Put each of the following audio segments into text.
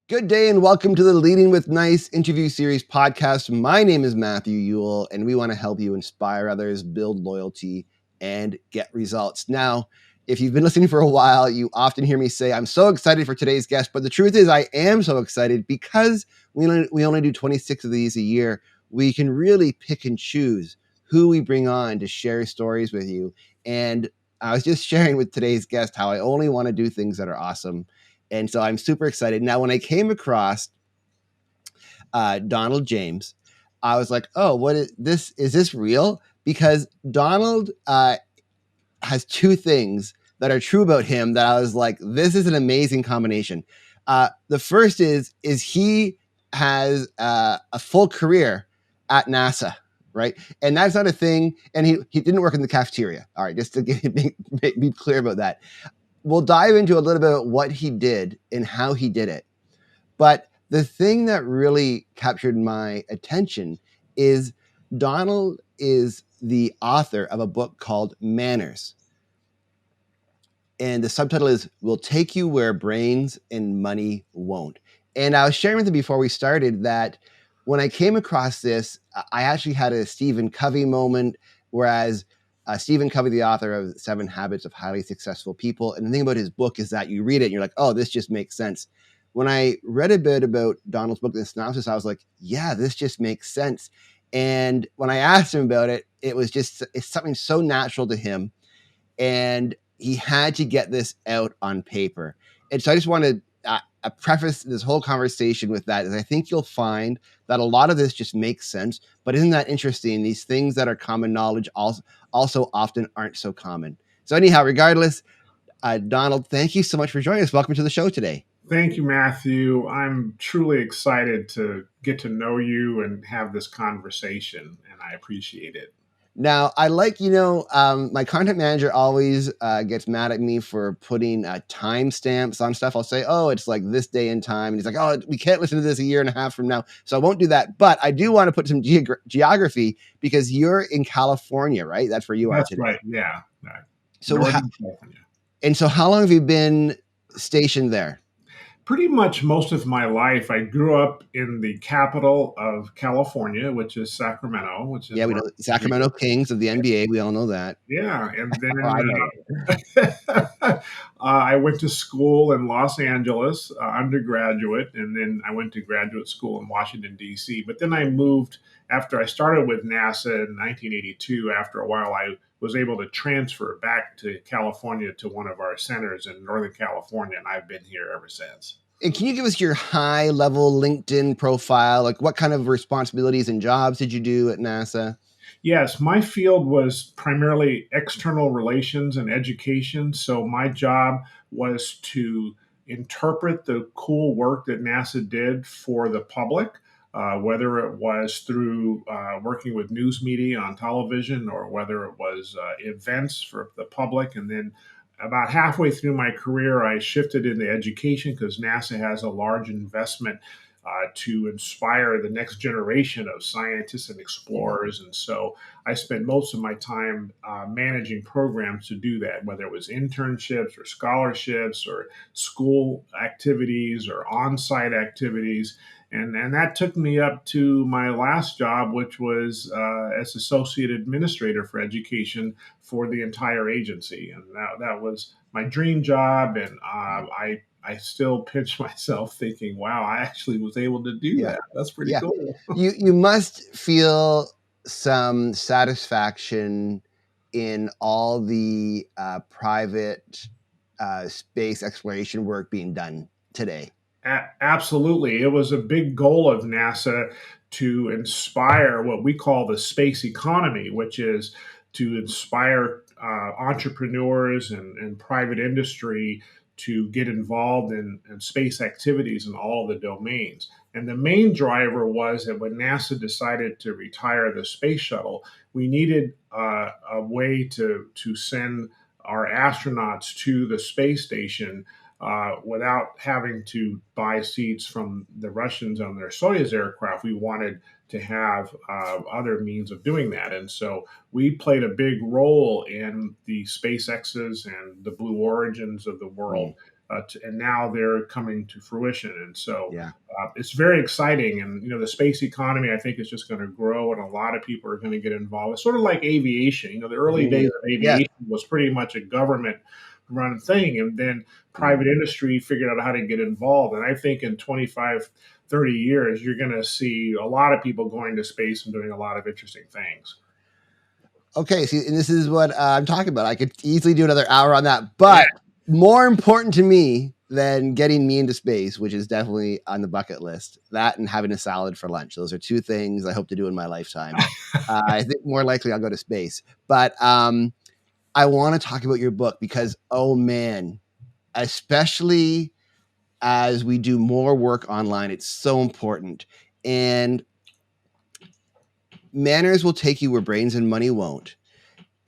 Good day and welcome to the Leading with Nice interview series podcast. My name is Matthew Ewell, and we want to help you inspire others, build loyalty, and get results. Now, if you've been listening for a while, you often hear me say, I'm so excited for today's guest. But the truth is, I am so excited because we only do 26 of these a year. We can really pick and choose who we bring on to share stories with you. And I was just sharing with today's guest how I only want to do things that are awesome. And so I'm super excited. Now, when I came across Donald James, I was like, oh, what is this? Is this real? Because Donald has two things that are true about him that I was like, this is an amazing combination. The first is he has a full career at NASA, right? And that's not a thing. And he didn't work in the cafeteria. All right, just to be clear about that. We'll dive into a little bit about what he did and how he did it. But the thing that really captured my attention is Donald is the author of a book called Manners. And the subtitle is Will Take You Where Brains and Money Won't. And I was sharing with him before we started that when I came across this, I actually had a Stephen Covey moment, whereas Stephen Covey, the author of 7 Habits of Highly Successful People. And the thing about his book is that you read it and you're like, oh, this just makes sense. When I read a bit about Donald's book, the synopsis, I was like, yeah, this just makes sense. And when I asked him about it, it's something so natural to him. And he had to get this out on paper. And so I just wanted to preface this whole conversation with that, is I think you'll find that a lot of this just makes sense. But isn't that interesting? These things that are common knowledge also often aren't so common. So anyhow, regardless, Donald, thank you so much for joining us. Welcome to the show today. Thank you, Matthew. I'm truly excited to get to know you and have this conversation, and I appreciate it. Now, I like, my content manager always gets mad at me for putting timestamps on stuff. I'll say, oh, it's like this day and time. And he's like, oh, we can't listen to this a year and a half from now. So I won't do that. But I do want to put some geography because you're in California, right? That's where you are today. That's right. Yeah. So, how long have you been stationed there? Pretty much most of my life. I grew up in the capital of California, which is Sacramento. We know Sacramento Kings of the NBA. We all know that. Yeah, and then I went to school in Los Angeles, undergraduate, and then I went to graduate school in Washington, D.C. But then I moved after I started with NASA in 1982. After a while, I was able to transfer back to California to one of our centers in Northern California, and I've been here ever since. And can you give us your high-level LinkedIn profile? Like, what kind of responsibilities and jobs did you do at NASA? Yes, my field was primarily external relations and education. So my job was to interpret the cool work that NASA did for the public, whether it was through working with news media on television or whether it was events for the public. And then about halfway through my career, I shifted into education because NASA has a large investment to inspire the next generation of scientists and explorers. And so I spent most of my time managing programs to do that, whether it was internships or scholarships or school activities or on-site activities. And that took me up to my last job, which was as associate administrator for education for the entire agency. And that was my dream job. And I still pinch myself thinking, wow, I actually was able to do that. That's pretty cool. You must feel some satisfaction in all the private space exploration work being done today. Absolutely. It was a big goal of NASA to inspire what we call the space economy, which is to inspire entrepreneurs and private industry to get involved in space activities in all of the domains. And the main driver was that when NASA decided to retire the space shuttle, we needed a way to send our astronauts to the space station without having to buy seats from the Russians on their Soyuz aircraft. We wanted to have other means of doing that. And so we played a big role in the SpaceX's and the Blue Origins of the world and now they're coming to fruition. And so Yeah. it's very exciting. And the space economy, I think, is just going to grow, and a lot of people are going to get involved. It's sort of like aviation. The early days Mhm. of Yes. aviation was pretty much a government run thing, and then Mhm. private industry figured out how to get involved. And I think in 25, 30 years, you're going to see a lot of people going to space and doing a lot of interesting things. Okay, see, and this is what I'm talking about. I could easily do another hour on that, Yeah. but more important to me than getting me into space, which is definitely on the bucket list, that and having a salad for lunch. Those are two things I hope to do in my lifetime. I think more likely I'll go to space, but I want to talk about your book because, oh man, especially as we do more work online, it's so important. And manners will take you where brains and money won't.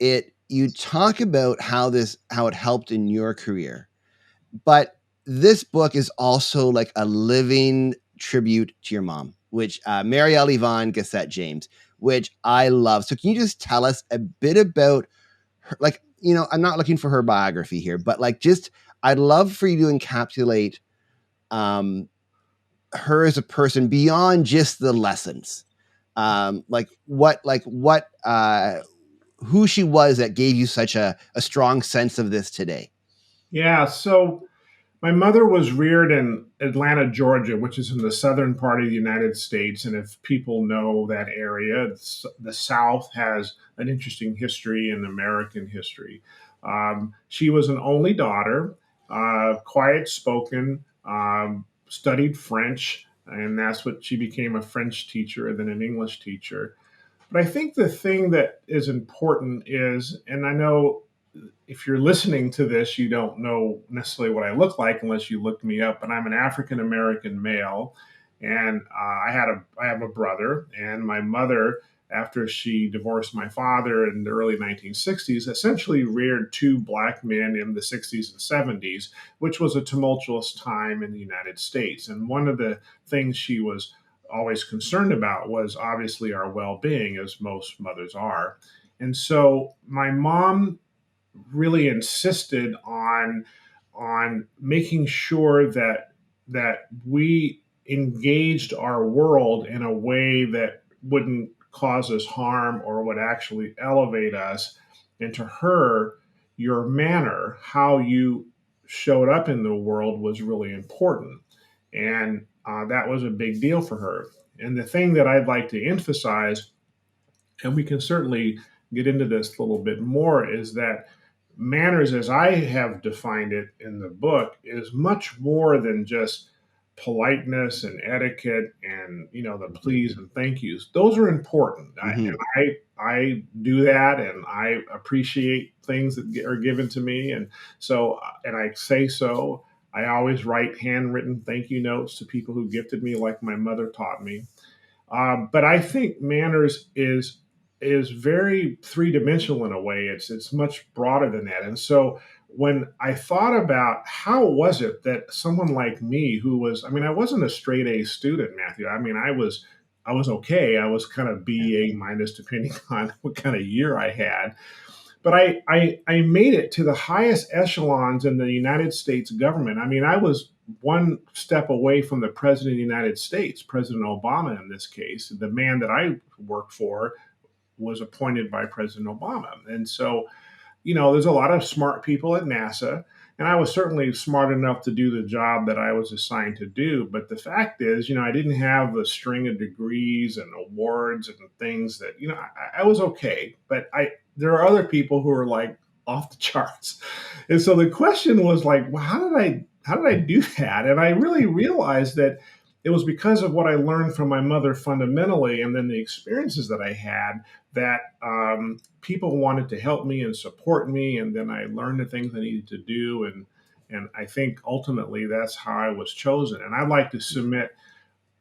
You talk about how it helped in your career, but this book is also like a living tribute to your mom, which Marielle Yvonne Gassette James, which I love. So can you just tell us a bit about her? Like, I'm not looking for her biography here, but like, just I'd love for you to encapsulate um, her as a person beyond just the lessons. What who she was that gave you such a strong sense of this today. Yeah. So my mother was reared in Atlanta, Georgia, which is in the southern part of the United States. And if people know that area, the South has an interesting history in American history. She was an only daughter, quiet spoken, studied French, and that's what she became, a French teacher and then an English teacher. But I think the thing that is important is, and I know if you're listening to this, you don't know necessarily what I look like unless you look me up. But I'm an African American male, and I have a brother, and my mother, after she divorced my father in the early 1960s, essentially reared two black men in the 60s and 70s, which was a tumultuous time in the United States. And one of the things she was always concerned about was obviously our well-being, as most mothers are. And so my mom really insisted on making sure that we engaged our world in a way that wouldn't cause us harm or would actually elevate us. And to her, your manner, how you showed up in the world, was really important, and that was a big deal for her. And the thing that I'd like to emphasize, and we can certainly get into this a little bit more, is that manners, as I have defined it in the book, is much more than just politeness and etiquette and the please and thank yous. Those are important, Mm-hmm. and I do that, and I appreciate things that are given to me, and so and I say so. I always write handwritten thank you notes to people who gifted me, like my mother taught me. But I think manners is very three dimensional in a way. It's much broader than that. And so when I thought about how was it that someone like me, who was, I mean, I wasn't a straight A student, Matthew. I mean, I was okay. I was kind of B, A minus, depending on what kind of year I had. But I made it to the highest echelons in the United States government. I mean, I was one step away from the President of the United States, President Obama in this case. The man that I worked for was appointed by President Obama. And so, there's a lot of smart people at NASA, and I was certainly smart enough to do the job that I was assigned to do. But the fact is, I didn't have a string of degrees and awards and things that, I was okay. But there are other people who are like off the charts. And so the question was like, well, how did I do that? And I really realized that it was because of what I learned from my mother fundamentally, and then the experiences that I had, that people wanted to help me and support me, and then I learned the things I needed to do, and I think ultimately that's how I was chosen. And I'd like to submit,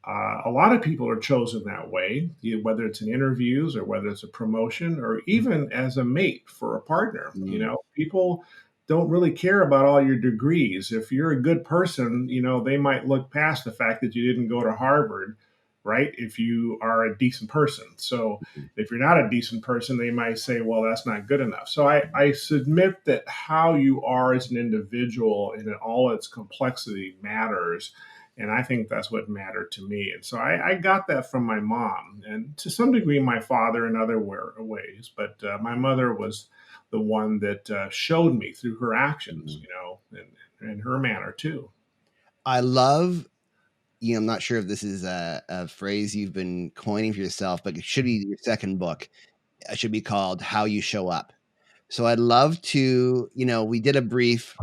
a lot of people are chosen that way, whether it's in interviews or whether it's a promotion or even as a mate for a partner. Mm-hmm. People don't really care about all your degrees. If you're a good person, they might look past the fact that you didn't go to Harvard. right? If you are a decent person. So if you're not a decent person, they might say, well, that's not good enough. So I submit that how you are as an individual and in all its complexity matters. And I think that's what mattered to me. And so I got that from my mom and to some degree my father in other ways. But my mother was the one that showed me through her actions, Mhm. and her manner too. I love, I'm not sure if this is a phrase you've been coining for yourself, but it should be your second book. It should be called How You Show Up. So I'd love to, we did a brief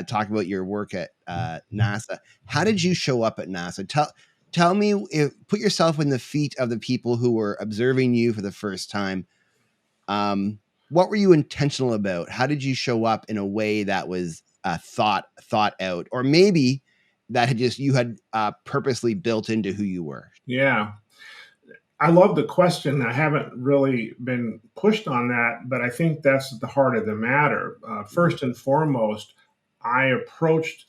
talk about your work at NASA. How did you show up at NASA? Tell me, put yourself in the feet of the people who were observing you for the first time. What were you intentional about? How did you show up in a way that was thought out, or maybe that had just you had purposely built into who you were? Yeah. I love the question. I haven't really been pushed on that, but I think that's at the heart of the matter. Mhm. First and foremost, I approached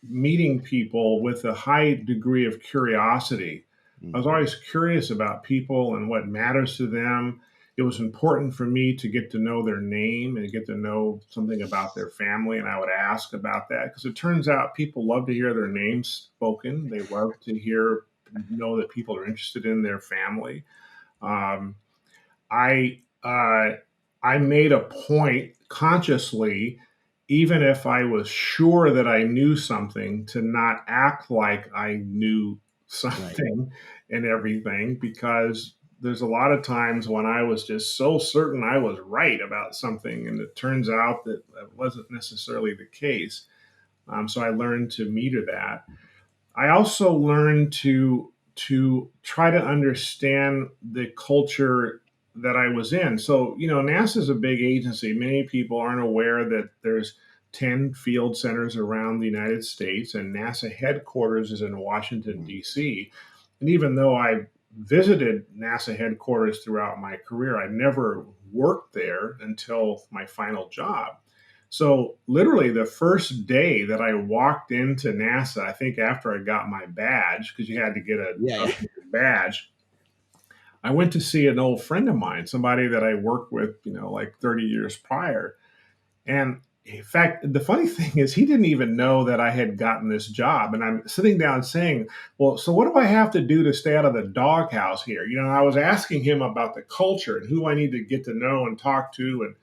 meeting people with a high degree of curiosity. I was Mhm. always curious about people and what matters to them. It was important for me to get to know their name and get to know something about their family. And I would ask about that because it turns out people love to hear their names spoken. They love to know that people are interested in their family. Um, I I made a point consciously, even if I was sure that I knew something, to not act like I knew Right. something and everything, because there's a lot of times when I was just so certain I was right about something, and it turns out that that wasn't necessarily the case. So I learned to meter that. I also learned to try to understand the culture that I was in. So, NASA is a big agency. Many people aren't aware that there's 10 field centers around the United States, and NASA headquarters is in Washington, Mhm. D.C. And even though I visited NASA headquarters throughout my career, I never worked there until my final job. So, literally, the first day that I walked into NASA, I think after I got my badge, because you had to get a Yeah, yeah. updated badge, I went to see an old friend of mine, somebody that I worked with, like 30 years prior. And in fact, the funny thing is, he didn't even know that I had gotten this job. And I'm sitting down saying, well, so what do I have to do to stay out of the doghouse here? I was asking him about the culture and who I need to get to know and talk to. And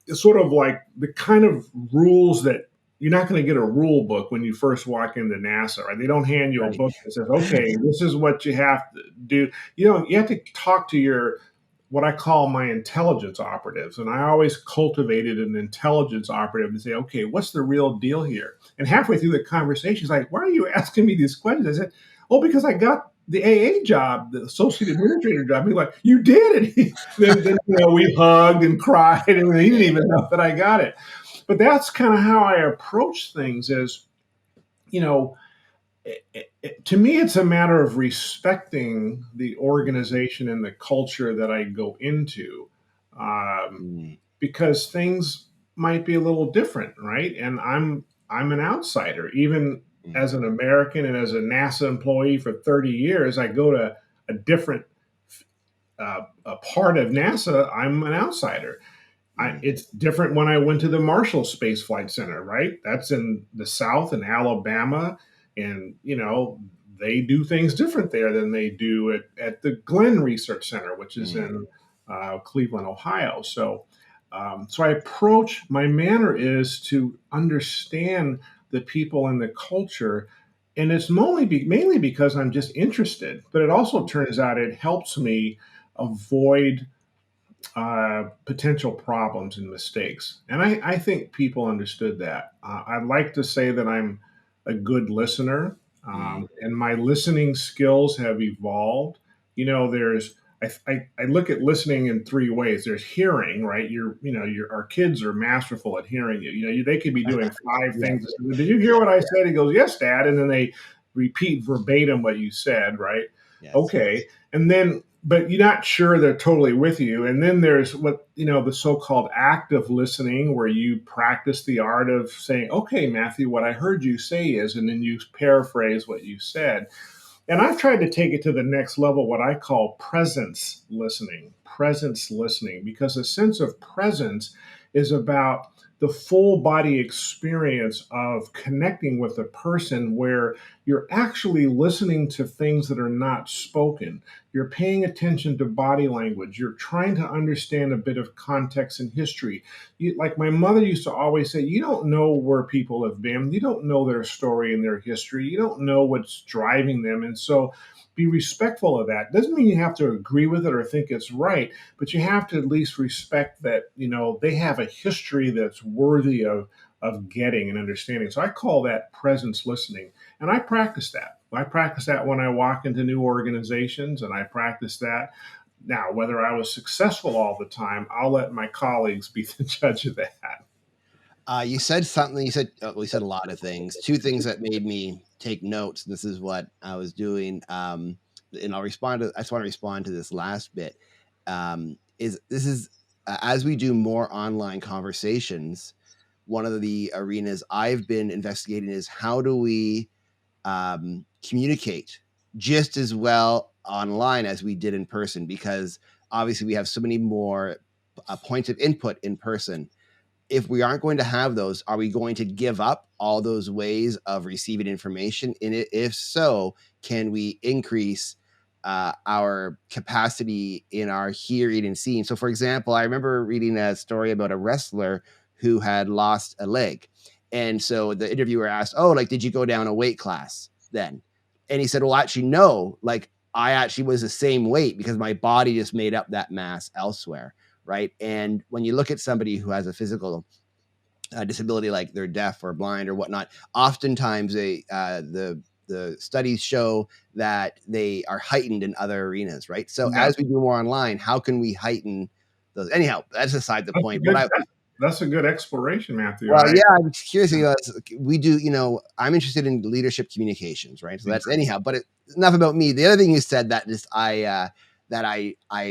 it's sort of like the kind of rules that you're not going to get a rule book when you first walk into NASA, right? They don't hand you a Right. book that says, okay, this is what you have to do. You have to talk to your what I call my intelligence operatives. And I always cultivated an intelligence operative to say, okay, what's the real deal here? And halfway through the conversation, he's like, why are you asking me these questions? I said, oh, because I got the AA job, the associate administrator job. He's like, you did it. then we hugged and cried, and he didn't Yeah. even know that I got it. But that's kind of how I approach things. Is you know, to me, it's a matter of respecting the organization and the culture that I go into, um, Mm, because things might be a little different, right? And I'm an outsider, even as mhm, an American and as a NASA employee for 30 years. I go to a different a part of NASA. I'm an outsider. mhm, It's different when I went to the Marshall Space Flight Center, right? That's in the South in Alabama. And, they do things different there than they do at the Glenn Research Center, which is mm, in Cleveland, Ohio. So I approach my manner is to understand the people and the culture. And it's mainly because I'm just interested, but it also turns out it helps me avoid potential problems and mistakes. And I think people understood that. I'd like to say that I'm a good listener, mm, and my listening skills have evolved. There's I look at listening in three ways. There's hearing, right? Our kids are masterful at hearing you. They could be doing five yeah, things. Did you hear what I said? He goes, yes, Dad, and then they repeat verbatim what you said, right? yes, Okay, and then but you're not sure they're totally with you. And then there's what the so-called active listening, where you practice the art of saying, okay, Matthew, what I heard you say is, and then you paraphrase what you said. And I've tried to take it to the next level, what I call presence listening, because a sense of presence is about the full body experience of connecting with a person where you're actually listening to things that are not spoken. You're paying attention to body language. You're trying to understand a bit of context and history. Like my mother used to always say, you don't know where people have been. You don't know their story and their history. You don't know what's driving them. And so be respectful of that. Doesn't mean you have to agree with it or think it's right, but you have to at least respect that, they have a history that's worthy of getting and understanding. So I call that presence listening. And I practice that. I practice that when I walk into new organizations, and I practice that. Now, whether I was successful all the time, I'll let my colleagues be the judge of that. You said something. You said well, you said a lot of things. Two things that made me take notes. This is what I was doing. And I'll respond to. I just want to respond to this last bit. Is this is as we do more online conversations, one of the arenas I've been investigating is how do we communicate just as well online as we did in person, because obviously we have so many more points of input in person. If we aren't going to have those, are we going to give up all those ways of receiving information? And if so, can we increase our capacity in our hearing and seeing? So, for example, I remember reading a story about a wrestler who had lost a leg. And so the interviewer asked, oh, like, did you go down a weight class then? And he said, well, actually, no. Like, I actually was the same weight because my body just made up that mass elsewhere. Right. And when you look at somebody who has a physical disability, like they're deaf or blind or whatnot, oftentimes the studies show that they are heightened in other arenas. Right. So Yeah, as we do more online, how can we heighten those? Anyhow, that's aside the that's a point. What good I that's a good exploration, Matthew. Well, yeah, I'm curious because we do, I'm interested in leadership communications, right? So that's anyhow, but enough about me. The other thing you said that just I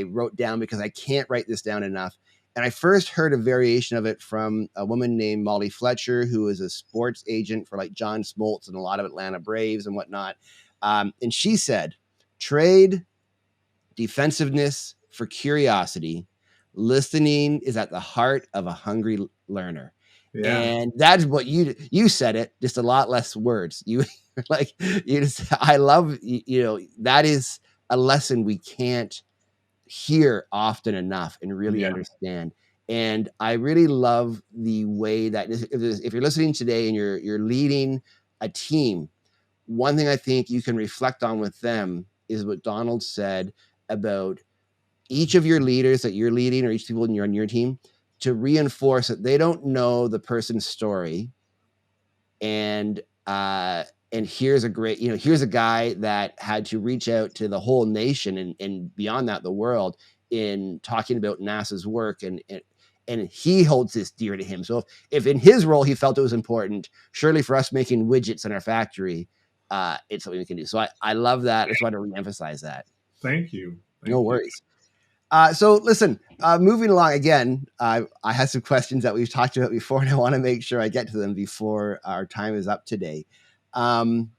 wrote down because I can't write this down enough. And I first heard a variation of it from a woman named Molly Fletcher, who is a sports agent for like John Smoltz and a lot of Atlanta Braves and whatnot. And she said, trade defensiveness for curiosity. Listening is at the heart of a hungry learner. Yeah, And that's what you said it, just a lot less words. You like you just I love that is a lesson we can't hear often enough and really yeah, understand. And I really love the way that if you're listening today and you're leading a team, one thing I think you can reflect on with them is what Donald said about each of your leaders that you're leading or each people on your team to reinforce that they don't know the person's story. And and here's a great, here's a guy that had to reach out to the whole nation and beyond that, the world, in talking about NASA's work, and he holds this dear to him. So if in his role he felt it was important, surely for us making widgets in our factory, it's something we can do. So I love that. I just want to reemphasize that. thank you, No thank you. worries. So listen, moving along again, I had some questions that we've talked about before, and I want to make sure I get to them before our time is up today. Um,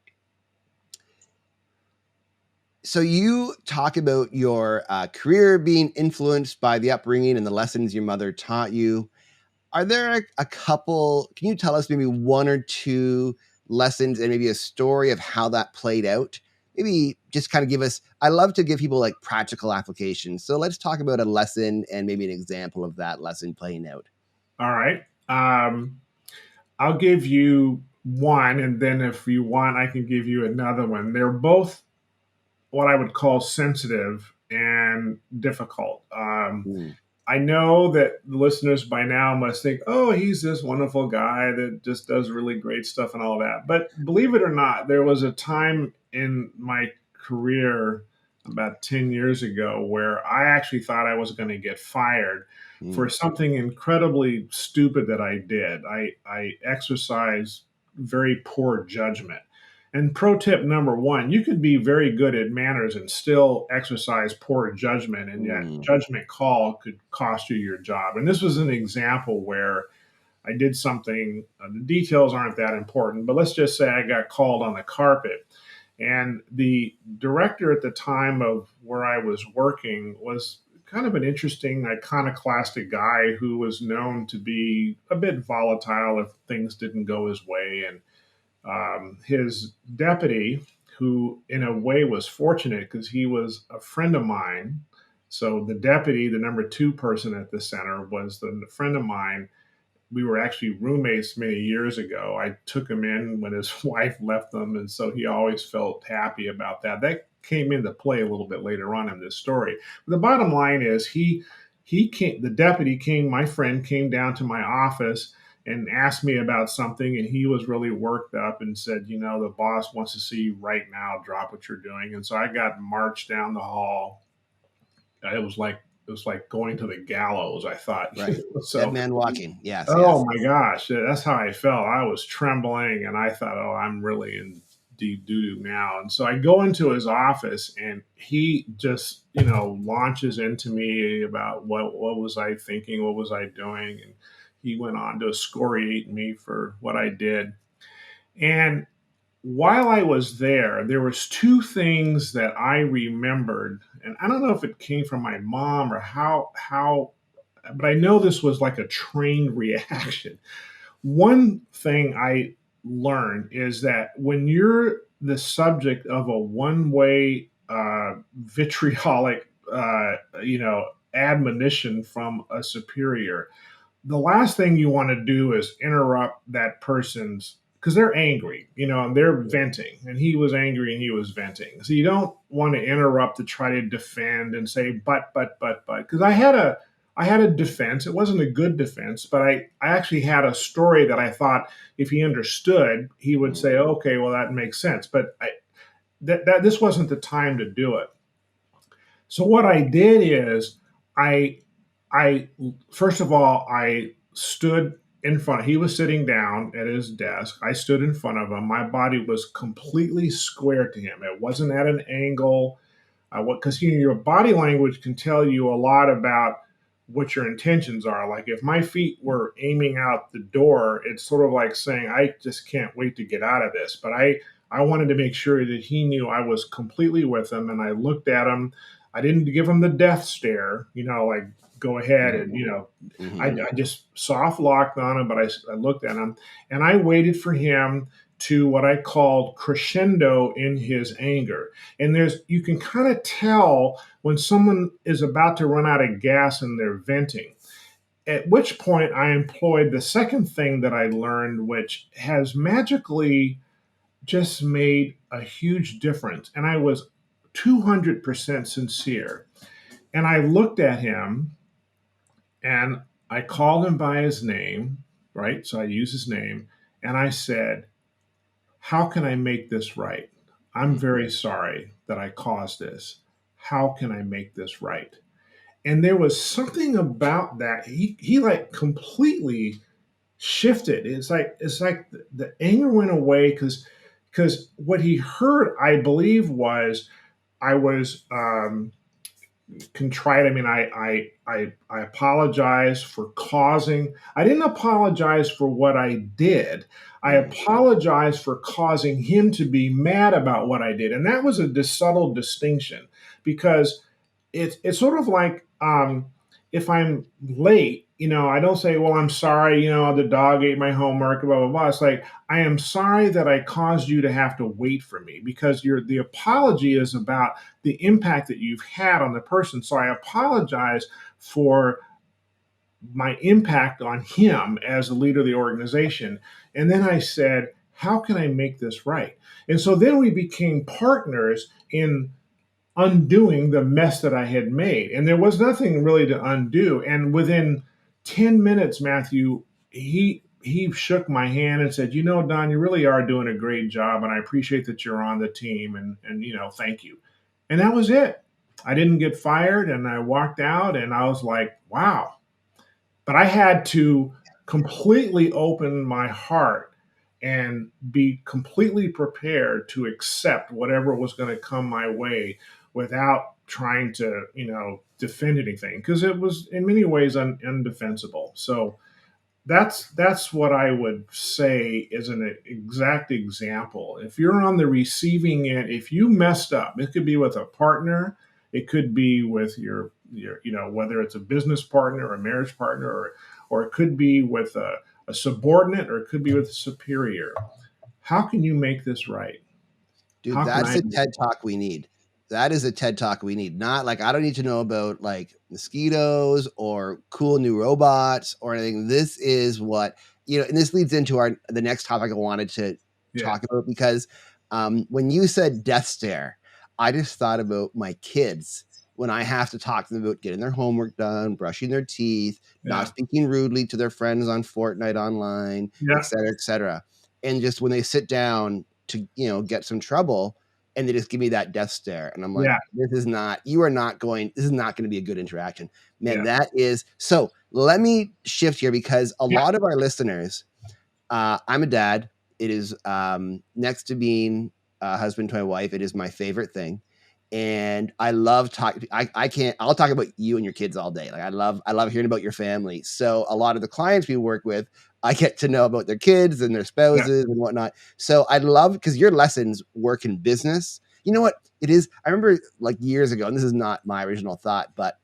so you talk about your career being influenced by the upbringing and the lessons your mother taught you. Are there a couple? Can you tell us maybe one or two lessons and maybe a story of how that played out? Maybe just kind of give us. I love to give people like practical applications. So let's talk about a lesson and maybe an example of that lesson playing out. All right. I'll give you one, and then if you want, I can give you another one. They're both what I would call sensitive and difficult. Mm, I know that the listeners by now must think, oh, he's this wonderful guy that just does really great stuff and all that. But believe it or not, there was a time in my career about 10 years ago where I actually thought I was going to get fired for mm, something incredibly stupid that I did. I exercised very poor judgment. And pro tip number one, you could be very good at manners and still exercise poor judgment, and that mm, judgment call could cost you your job. And this was an example where I did something, the details aren't that important, but let's just say I got called on the carpet. And the director at the time of where I was working was kind of an interesting, iconoclastic guy who was known to be a bit volatile if things didn't go his way. And his deputy, who in a way was fortunate because he was a friend of mine. So the deputy, the number two person at the center, was the friend of mine. We were actually roommates many years ago. I took him in when his wife left them, and so he always felt happy about that. That came into play a little bit later on in this story. But the bottom line is he came, the deputy came, my friend came down to my office and asked me about something, and he was really worked up and said, you know, the boss wants to see you right now, drop what you're doing. And so I got marched down the hall. It was like going to the gallows, I thought. Right. Dead So man walking. Yes, oh yes. my gosh, that's how I felt. I was trembling and I thought, oh, I'm really in deep doo doo now. And so I go into his office and he just, launches into me about what was I thinking, what was I doing, and he went on to excoriate me for what I did. And while I was there was two things that I remembered, and I don't know if it came from my mom or how, but I know this was like a trained reaction. One thing I learned is that when you're the subject of a one way vitriolic, admonition from a superior, the last thing you want to do is interrupt that person's, because they're angry, and they're venting, and he was angry and he was venting. So you don't want to interrupt to try to defend and say, but, because I had a defense. It wasn't a good defense, but I actually had a story that I thought if he understood, he would Mm, say, okay, well, that makes sense. But that this wasn't the time to do it. So what I did is I I first of all I stood in front. He was sitting down at his desk. I stood in front of him. My body was completely square to him. It wasn't at an angle. Because your body language can tell you a lot about what your intentions are. Like if my feet were aiming out the door, it's sort of like saying, I just can't wait to get out of this. But I wanted to make sure that he knew I was completely with him, and I looked at him. I didn't give him the death stare, like go ahead mhm, and I, mhm, I just soft locked on him, but I looked at him and I waited for him to what I called crescendo in his anger. And you can kind of tell when someone is about to run out of gas and they're venting. At which point I employed the second thing that I learned, which has magically just made a huge difference. And I was 200% sincere. And I looked at him and I called him by his name, right? So I used his name and I said, how can I make this right? I'm mm, very sorry that I caused this. How can I make this right? And there was something about that. He like completely shifted. It's like the anger went away because what he heard, I believe, was I was contrite. I mean, I apologize for causing. I didn't apologize for what I did. I mm. apologized for causing him to be mad about what I did, and that was a subtle distinction because it's sort of like if I'm late, I don't say, "Well, I'm sorry, the dog ate my homework," blah blah blah. It's like I am sorry that I caused you to have to wait for me because the apology is about the impact that you've had on the person. So I apologize for my impact on him as the leader of the organization. And then I said, how can I make this right? And so then we became partners in undoing the mess that I had made. And there was nothing really to undo. And within 10 minutes, Matthew, he shook my hand and said, Don, you really are doing a great job. And I appreciate that you're on the team and thank you. And that was it. I didn't get fired and I walked out and I was like, wow. But I had to completely open my heart and be completely prepared to accept whatever was going to come my way without trying to defend anything because it was in many ways undefensible. So that's what I would say is an exact example. If you're on the receiving end, if you messed up, it could be with a partner, it could be with your whether it's a business partner or a marriage partner, or it could be with a subordinate, or it could be with a superior. How can you make this right? Dude, How can that's I a do TED talk we need. That is a TED talk we need. Not like I don't need to know about like mosquitoes or cool new robots or anything. This is what and this leads into our the next topic I wanted to yeah, talk about because when you said death stare, I just thought about my kids when I have to talk to them about getting their homework done, brushing their teeth, not yeah, speaking rudely to their friends on Fortnite online, et yeah, cetera, et cetera. And just when they sit down to get some trouble and they just give me that death stare and I'm like, yeah, this is not going to be a good interaction, man. yeah, That is so. Let me shift here because a yeah. lot of our listeners, I'm a dad. It is next to being a husband to my wife, it is my favorite thing. And I love talking. I can't. I'll talk about you and your kids all day. Like I love hearing about your family. So a lot of the clients we work with, I get to know about their kids and their Yeah. spouses and whatnot. So I'd love because your lessons work in business. You know what it is? I remember like years ago, and this is not my original thought, but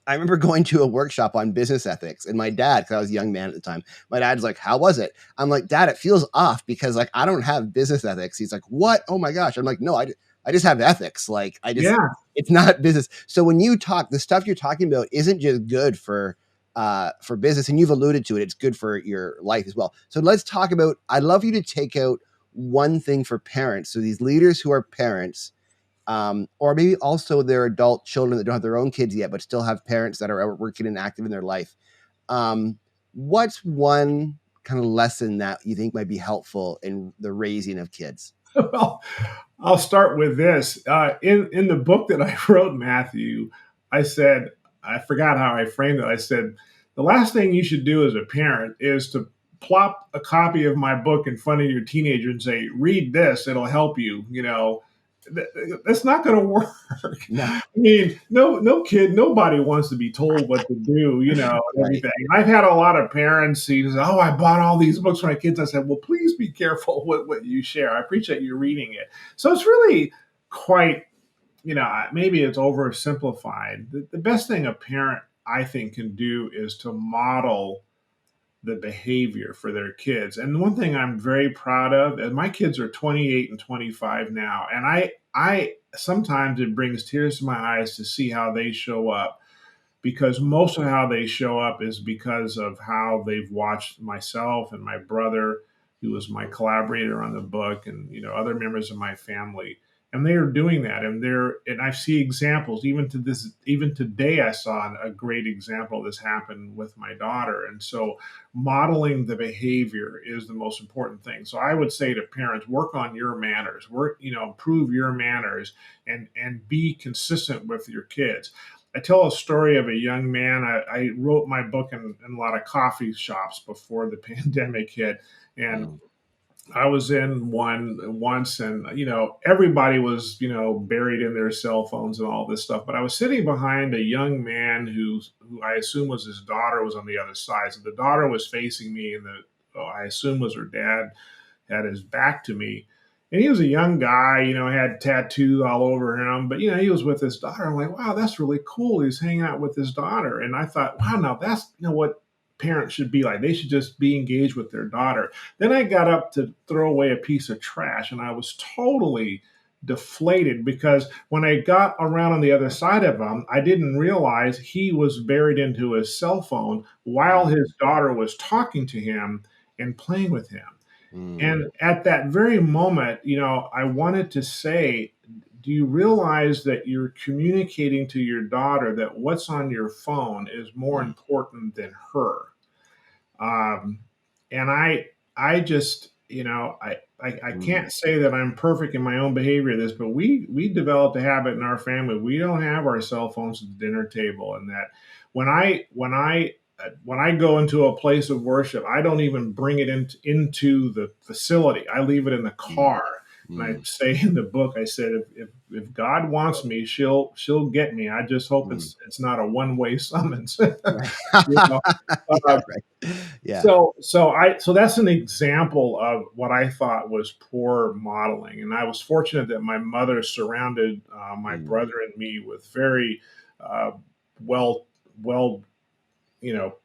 I remember going to a workshop on business ethics, and my dad, because I was a young man at the time, my dad's like, "How was it?" I'm like, "Dad, it feels off because like I don't have business ethics." He's like, "What? Oh my gosh!" I'm like, "No, I just have ethics. Like Yeah. it's not business." So when you talk, the stuff you're talking about isn't just good for business, and you've alluded to it. It's good for your life as well. So let's talk about. I'd love you to take out one thing for parents. So these leaders who are parents or maybe also their adult children that don't have their own kids yet, but still have parents that are out working and active in their life. Um, what's one kind of lesson that you think might be helpful in the raising of kids? Well, I'll start with this. In the book that I wrote, Matthew, I said, I forgot how I framed it. I said, the last thing you should do as a parent is to plop a copy of my book in front of your teenager and say, read this, it'll help you. That's not going to work. No, I mean, no kid, nobody wants to be told what to do, and right. everything. I've had a lot of parents who say, "Oh, I bought all these books for my kids." I said, "Well, please be careful with what you share. I appreciate you reading it." So it's really quite, maybe it's oversimplified. The best thing a parent, I think, can do is to model the behavior for their kids. And one thing I'm very proud of, and my kids are 28 and 25 now, and I sometimes it brings tears to my eyes to see how they show up, because most of how they show up is because of how they've watched myself and my brother, who was my collaborator on the book, and other members of my family. And they are doing that, and I see examples even today. I saw a great example of this happen with my daughter, and so modeling the behavior is the most important thing. So I would say to parents, work on your manners, improve your manners, and be consistent with your kids. I tell a story of a young man. I wrote my book in a lot of coffee shops before the pandemic hit. And Mm, I was in one once, and everybody was buried in their cell phones and all this stuff. But I was sitting behind a young man who I assume was his daughter was on the other side. So the daughter was facing me, and I assume was her dad had his back to me. And he was a young guy, had tattoos all over him, but he was with his daughter. I'm like, wow, that's really cool. He's hanging out with his daughter. And I thought, wow, now that's what parents should be like. They should just be engaged with their daughter. Then I got up to throw away a piece of trash, and I was totally deflated, because when I got around on the other side of him, I didn't realize he was buried into his cell phone while mm, his daughter was talking to him and playing with him. mm, And at that very moment, I wanted to say, do you realize that you're communicating to your daughter that what's on your phone is more mm, important than her? Um, and I just, I mm, can't say that I'm perfect in my own behavior of this, but we developed a habit in our family. We don't have our cell phones at the dinner table, and that when I go into a place of worship, I don't even bring it into the facility. I leave it in the mm, car. And I say in the book, I said, if God wants me, she'll get me. I just hope Mm. it's not a one-way summons. Right. You know? Yeah, Uh, right. Yeah. so that's an example of what I thought was poor modeling, and I was fortunate that my mother surrounded my Mm, brother and me with very uh, well well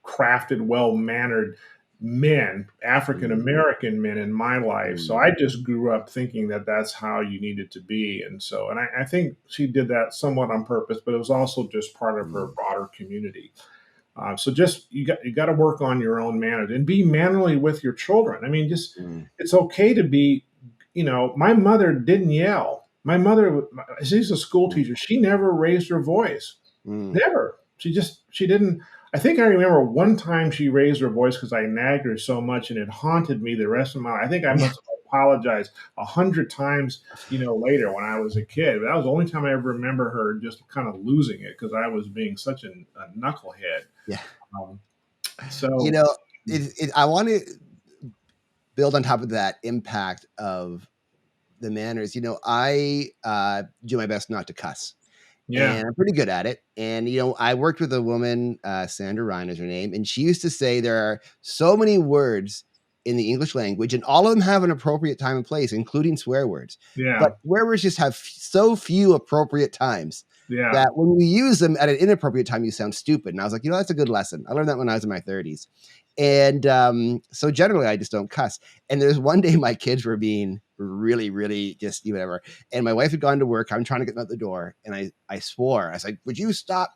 crafted, well mannered men, African mm, American men in my life. So mm, I just grew up thinking that that's how you needed to be. And I think she did that somewhat on purpose, but it was also just part of her mm, broader community. So just you got to work on your own manners and be mannerly with your children. I mean, just mm, it's okay to be. My mother didn't yell. My mother, she's a school mm, teacher. She never raised her voice. mm. Never. She didn't. I think I remember one time she raised her voice because I nagged her so much, and it haunted me the rest of my life. I think I must have apologized 100 times, later when I was a kid. That was the only time I ever remember her just kind of losing it because I was being such a knucklehead. Yeah. Um, You so know, I want to build on top of that impact of the manners. I do my best not to cuss, yeah, and I'm pretty good at it. And I worked with a woman, Sandra Ryan is her name, and she used to say there are so many words in the English language, and all of them have an appropriate time and place, including swear words. But yeah, swear words just have so few appropriate times yeah. that when you use them at an inappropriate time, you sound stupid. And I was like, that's a good lesson. I learned that when I was in my 30s. And so generally, I just don't cuss. And there's one day my kids were being really, really just whatever. And my wife had gone to work. I'm trying to get them out the door. And I swore. I was like, would you stop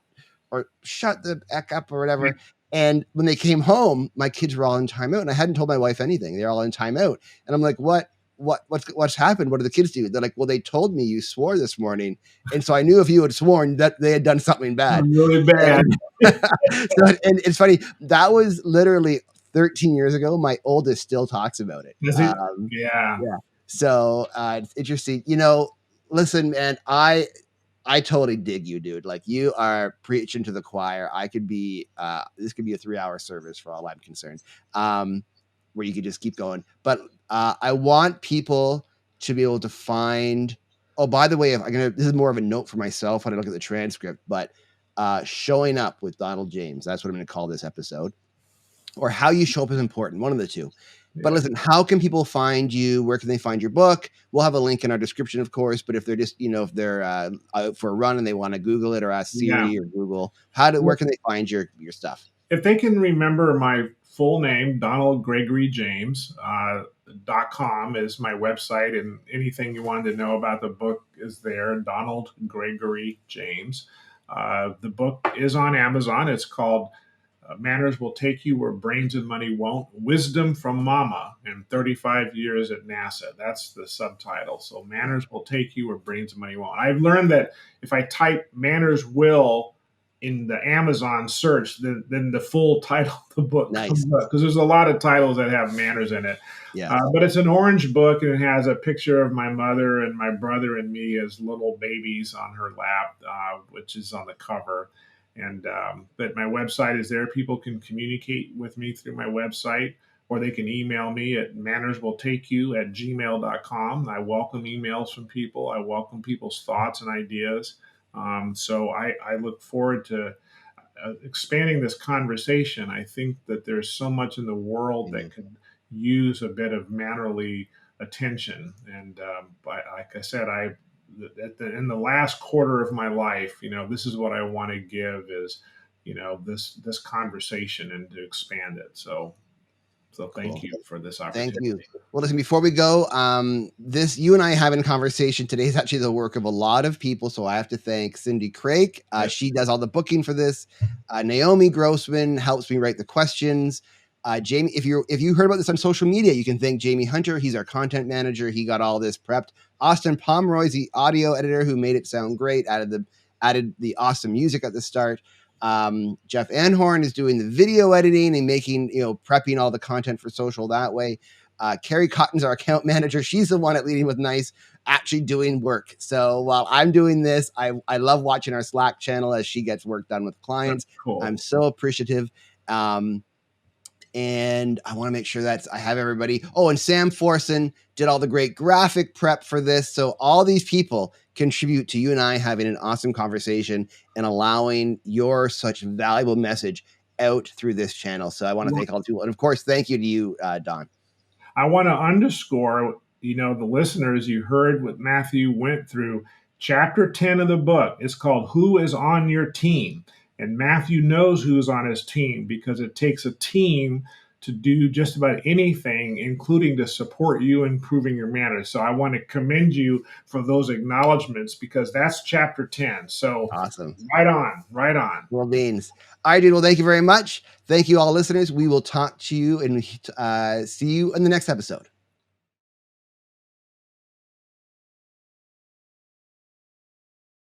or shut the heck up or whatever? And when they came home, my kids were all in timeout. And I hadn't told my wife anything. They're all in timeout. And I'm like, what's happened? What did the kids do? They're like, well, they told me you swore this morning. And so I knew if you had sworn that they had done something bad. Really bad. And and it's funny, that was literally 13 years ago. My oldest still talks about it. Is it? Yeah, Yeah. So it's interesting. Listen, man, I totally dig you, dude. Like you are preaching to the choir. I could be this could be a 3-hour service for all I'm concerned. Where you could just keep going. But I want people to be able to find. Oh, by the way, this is more of a note for myself when I look at the transcript, but showing up with Donald James. That's what I'm going to call this episode. Or how you show up is important. One of the two. But yeah, listen, how can people find you? Where can they find your book? We'll have a link in our description, of course. But if they're just, if they're out for a run and they want to Google it or ask yeah. Siri or Google, where can they find your stuff? If they can remember my full name, Donald Gregory James, .com is my website, and anything you wanted to know about the book is there. Donald Gregory James. The book is on Amazon. It's called Manners Will Take You Where Brains and Money Won't. Wisdom from Mama and 35 Years at NASA. That's the subtitle. So Manners Will Take You Where Brains and Money Won't. I've learned that if I type Manners Will in the Amazon search, then the full title of the book Nice. comes up because there's a lot of titles that have manners in it. Yeah. But it's an orange book and it has a picture of my mother and my brother and me as little babies on her lap, which is on the cover. And but my website is there. People can communicate with me through my website, or they can email me at mannerswilltakeyou@gmail.com. I welcome emails from people. I welcome people's thoughts and ideas. So I look forward to expanding this conversation. I think that there's so much in the world that Mhm. could use a bit of mannerly attention. And like I said, in the last quarter of my life, this is what I want to give is, this conversation and to expand it. So thank Cool. you for this Thank opportunity. you. Well, listen, before we go, this you and I having a conversation today is actually the work of a lot of people. So I have to thank Cindy Craig. Yeah. She does all the booking for this. Naomi Grossman helps me write the questions. Jamie, if you heard about this on social media, you can thank Jamie Hunter. He's our content manager. He got all this prepped. Austin Pomeroy's the audio editor who made it sound great. Added the awesome music at the start. Jeff Anhorn is doing the video editing and making, prepping all the content for social that way. Carrie Cotton's our account manager. She's the one at Leading with Nice actually doing work. So while I'm doing this, I love watching our Slack channel as she gets work done with clients. Cool. I'm so appreciative. And I want to make sure that I have everybody. Oh, and Sam Forson did all the great graphic prep for this. So all these people contribute to you and I having an awesome conversation and allowing your such valuable message out through this channel. So I want to thank all the people. And of course, thank you to you, Don. I want to underscore, the listeners, you heard what Matthew went through. Chapter 10 of the book is called Who is on Your Team? And Matthew knows who's on his team because it takes a team to do just about anything, including to support you in improving your manners. So I want to commend you for those acknowledgments because that's chapter 10. So Awesome. right on, right on. Well, beans. All right, dude. Well, thank you very much. Thank you, all listeners. We will talk to you and see you in the next episode.